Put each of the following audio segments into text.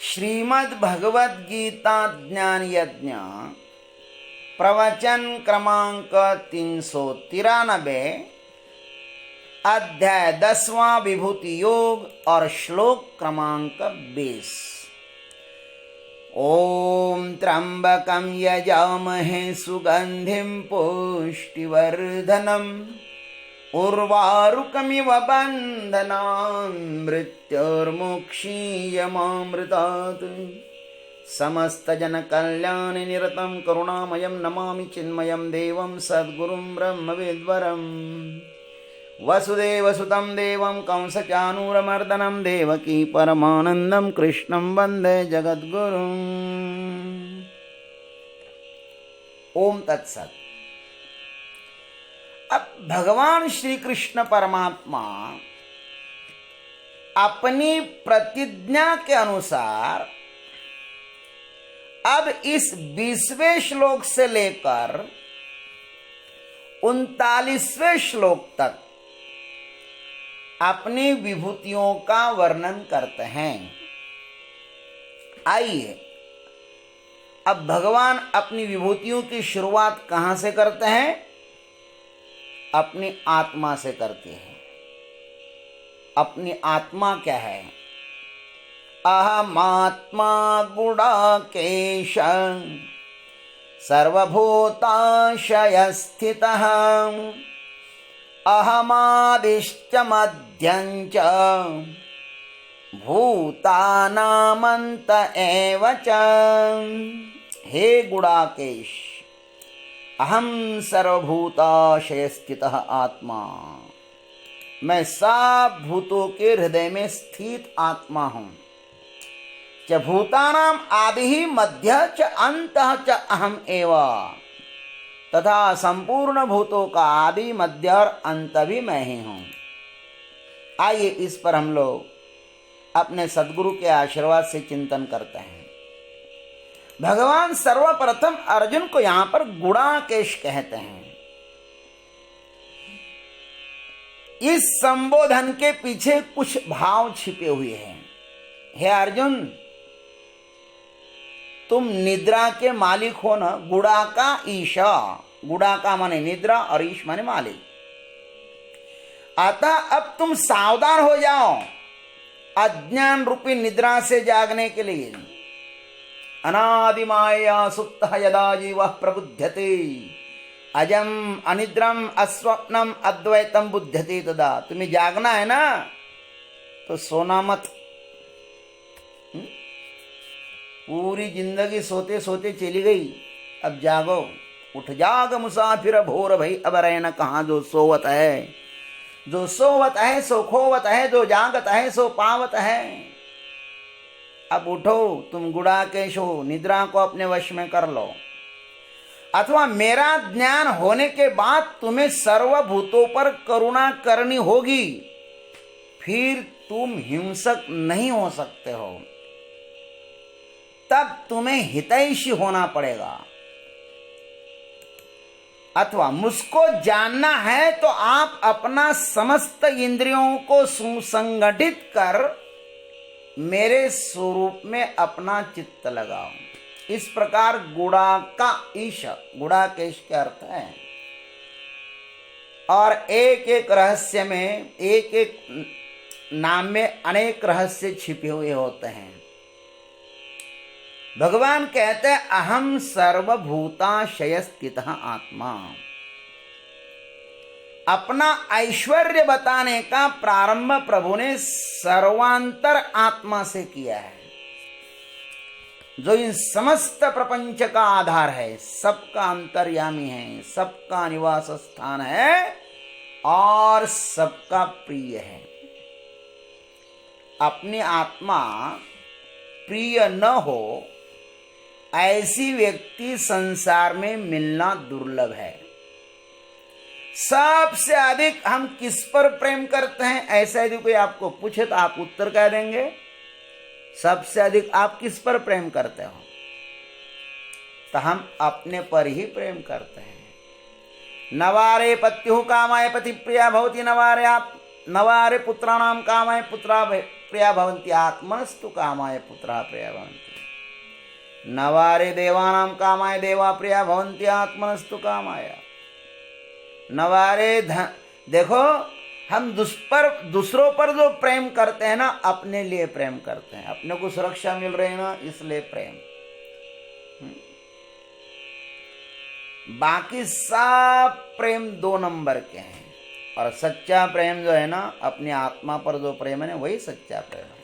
श्रीमद् भगवद गीता ज्ञान यज्ञ प्रवचन क्रमांक 393, अध्याय 10वां विभूति योग और श्लोक क्रमांक 20। ओम त्र्यंबकं यजामहे सुगंधिं पुष्टिवर्धनम् उर्वारुकमिव बन्धनान् मृत्युर्मुक्षीयमामृतात् समस्तजनकल्याणे निरतं करुणामयं नमामि चिन्मयं देवं सद्गुरुं ब्रह्मविद्वरम् वसुदेवसुतं देवं कंसचाणूरमर्दनं देवकी परमानन्दं कृष्णं वन्दे जगद्गुरुम्। ओम तत्सत्। अब भगवान श्री कृष्ण परमात्मा अपनी प्रतिज्ञा के अनुसार अब इस 20वें श्लोक से लेकर 39वें श्लोक तक अपनी विभूतियों का वर्णन करते हैं। आइए अब भगवान अपनी विभूतियों की शुरुआत कहां से करते हैं? अपनी आत्मा से करते हैं। अपनी आत्मा क्या है? अहमात्मा गुडाकेश सर्वभूताशय स्थितः अहमादिश्च मध्यञ्च भूतानामन्त एव च। हे गुडाकेश, अहम सर्वभूताशय स्थितः आत्मा, मैं सब भूतों के हृदय में स्थित आत्मा हूं। च भूतानाम आदि ही मध्य च अंतः च अहम एव, तथा संपूर्ण भूतों का आदि मध्य और अंत भी मैं ही हूं। आइए इस पर हम लोग अपने सद्गुरु के आशीर्वाद से चिंतन करते हैं। भगवान सर्वप्रथम अर्जुन को यहां पर गुणाकेश कहते हैं। इस संबोधन के पीछे कुछ भाव छिपे हुए हैं। हे अर्जुन, तुम निद्रा के मालिक हो ना। गुड़ा का ईशा, गुड़ा का माने निद्रा और ईश माने मालिक। अतः अब तुम सावधान हो जाओ अज्ञान रूपी निद्रा से जागने के लिए। अनादिमाया सुप्तः यदा जीवः प्रबुध्यते अजम अनिद्रम अस्वप्नम अद्वैतम बुध्यते तदा। तुम्हें जागना है ना, तो सोना मत। पूरी जिंदगी सोते सोते चली गई, अब जागो। उठ जाग मुसाफिर भोर भई, अब रहे न कहाँ जो सोवत है। जो सोवत है सो खोवत है, जो जागत है सो पावत है। अब उठो, तुम गुडाकेश हो, निद्रा को अपने वश में कर लो। अथवा मेरा ज्ञान होने के बाद तुम्हें सर्वभूतों पर करुणा करनी होगी, फिर तुम हिंसक नहीं हो सकते हो। तब तुम्हें हितैषी होना पड़ेगा। अथवा मुझको जानना है तो आप अपना समस्त इंद्रियों को सुसंगठित कर मेरे स्वरूप में अपना चित्त लगाओ। इस प्रकार गुड़ा का ईश, गुडाकेश के अर्थ है। और एक एक रहस्य में, एक एक नाम में अनेक रहस्य छिपे हुए होते हैं। भगवान कहते हैं अहम सर्वभूताशय स्थितः आत्मा। अपना ऐश्वर्य बताने का प्रारंभ प्रभु ने सर्वांतर आत्मा से किया है, जो इन समस्त प्रपंच का आधार है, सबका अंतर्यामी है, सबका निवास स्थान है और सबका प्रिय है। अपनी आत्मा प्रिय न हो ऐसी व्यक्ति संसार में मिलना दुर्लभ है। सबसे अधिक हम किस पर प्रेम करते हैं? ऐसा यदि कोई आपको पूछे तो आप उत्तर कह देंगे, सबसे अधिक आप किस पर प्रेम करते हो? तो हम अपने पर ही प्रेम करते हैं। नवारे पत्युः कामाय पति प्रिया भवति नवारे आप नवारे पुत्राणाम कामाय पुत्रा प्रिया भवन्ति आत्मनस्तु कामाय पुत्राः प्रिया भवन्ति। नवारे देवानां कामाय देवा प्रिया भवन्ति आत्मनस्तु कामाय। नवारे देखो, हम दूसरों पर जो प्रेम करते हैं ना, अपने लिए प्रेम करते हैं। अपने को सुरक्षा मिल रही है ना, इसलिए प्रेम। बाकी सब प्रेम 2 नंबर के हैं। और सच्चा प्रेम जो है ना, अपनी आत्मा पर जो प्रेम है ना, वही सच्चा प्रेम है।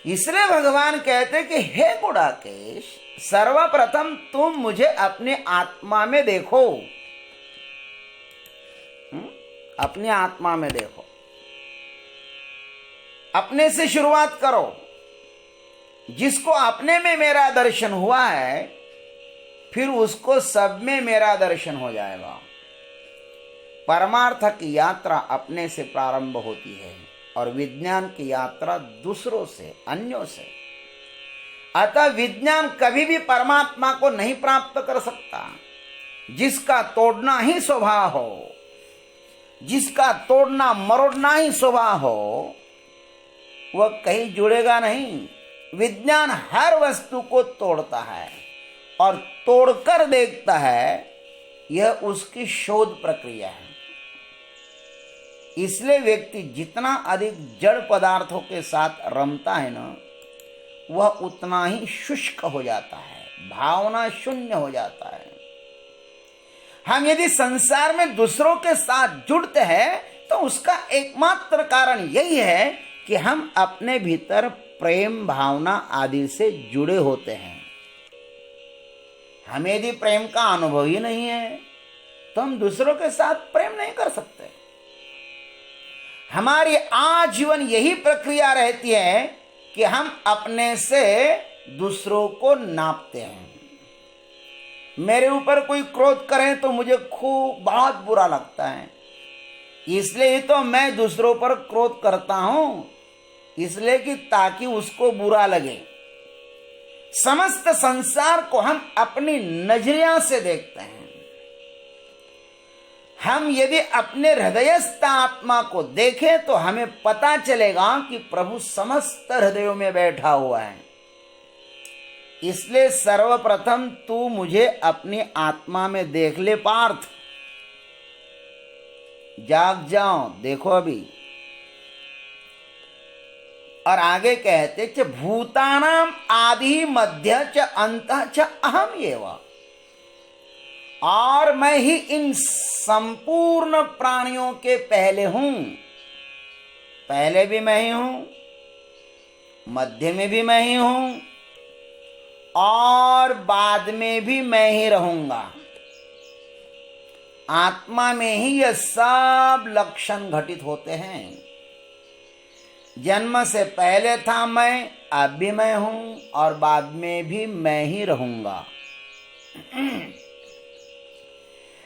इसलिए भगवान कहते कि हे गुड़ाकेश, सर्वप्रथम तुम मुझे अपनी आत्मा में देखो। अपनी आत्मा में देखो, अपने से शुरुआत करो। जिसको अपने में मेरा दर्शन हुआ है, फिर उसको सब में मेरा दर्शन हो जाएगा। परमार्थ की यात्रा अपने से प्रारंभ होती है और विज्ञान की यात्रा दूसरों से, अन्यों से। अतः विज्ञान कभी भी परमात्मा को नहीं प्राप्त कर सकता। जिसका तोड़ना ही स्वभाव हो, जिसका तोड़ना मरोड़ना ही स्वभाव हो, वह कहीं जुड़ेगा नहीं। विज्ञान हर वस्तु को तोड़ता है और तोड़कर देखता है, यह उसकी शोध प्रक्रिया है। इसलिए व्यक्ति जितना अधिक जड़ पदार्थों के साथ रमता है ना, वह उतना ही शुष्क हो जाता है, भावना शून्य हो जाता है। हम यदि संसार में दूसरों के साथ जुड़ते हैं तो उसका एकमात्र कारण यही है कि हम अपने भीतर प्रेम भावना आदि से जुड़े होते हैं। हमें यदि प्रेम का अनुभव ही नहीं है तो हम दूसरों के साथ प्रेम नहीं कर सकते। हमारी आजीवन यही प्रक्रिया रहती है कि हम अपने से दूसरों को नापते हैं। मेरे ऊपर कोई क्रोध करे तो मुझे खूब बहुत बुरा लगता है, इसलिए तो मैं दूसरों पर क्रोध करता हूं, इसलिए कि ताकि उसको बुरा लगे। समस्त संसार को हम अपनी नजरिया से देखते हैं। हम यदि अपने हृदयस्थ आत्मा को देखें तो हमें पता चलेगा कि प्रभु समस्त हृदयों में बैठा हुआ है। इसलिए सर्वप्रथम तू मुझे अपनी आत्मा में देख ले पार्थ। जाग जाओ, देखो अभी। और आगे कहते च भूतानाम आदि मध्य च अंत च अहम एव। और मैं ही इन संपूर्ण प्राणियों के पहले हूं। पहले भी मैं ही हूं, मध्य में भी मैं ही हूं और बाद में भी मैं ही रहूंगा। आत्मा में ही यह सब लक्षण घटित होते हैं। जन्म से पहले था मैं, अब भी मैं हूं और बाद में भी मैं ही रहूंगा।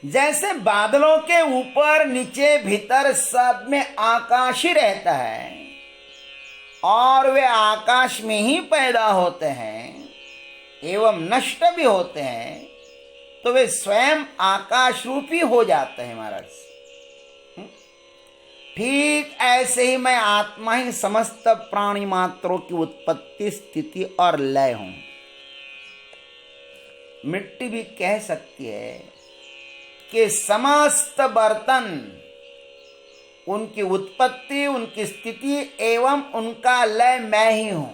जैसे बादलों के ऊपर नीचे भीतर सब में आकाश ही रहता है और वे आकाश में ही पैदा होते हैं एवं नष्ट भी होते हैं, तो वे स्वयं आकाश रूपी हो जाते हैं महाराज। ठीक ऐसे ही मैं आत्मा ही समस्त प्राणी मात्रों की उत्पत्ति, स्थिति और लय हूं। मिट्टी भी कह सकती है कि समस्त बर्तन, उनकी उत्पत्ति, उनकी स्थिति एवं उनका लय मैं ही हूं।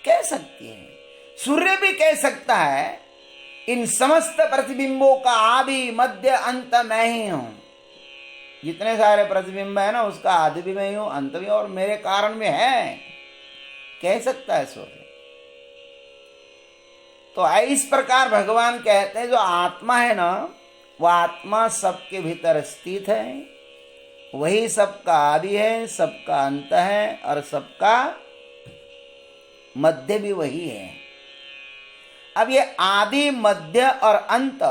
कह सकती है। सूर्य भी कह सकता है इन समस्त प्रतिबिंबों का आदि मध्य अंत मैं ही हूं। जितने सारे प्रतिबिंब है ना, उसका आदि भी मैं ही हूं, अंत भी, और मेरे कारण में है, कह सकता है सूर्य। तो इस प्रकार भगवान कहते हैं जो आत्मा है ना, वह आत्मा सबके भीतर स्थित है, वही सबका आदि है, सबका अंत है और सबका मध्य भी वही है। अब ये आदि, मध्य और अंत,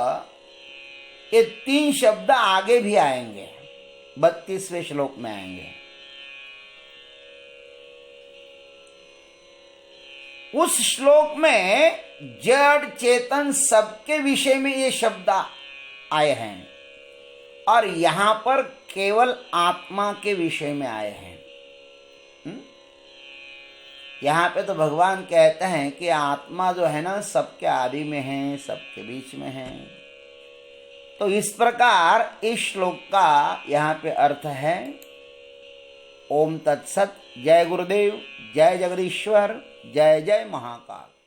ये 3 शब्द आगे भी आएंगे, 32वें श्लोक में आएंगे। उस श्लोक में जड़ चेतन सबके विषय में ये शब्द आए हैं और यहाँ पर केवल आत्मा के विषय में आए हैं। यहाँ पे तो भगवान कहते हैं कि आत्मा जो है ना सबके आदि में है, सबके बीच में है। तो इस प्रकार इस श्लोक का यहाँ पे अर्थ है। ओम तत्सत। जय गुरुदेव, जय जगदीश्वर, जय जय महाकाल।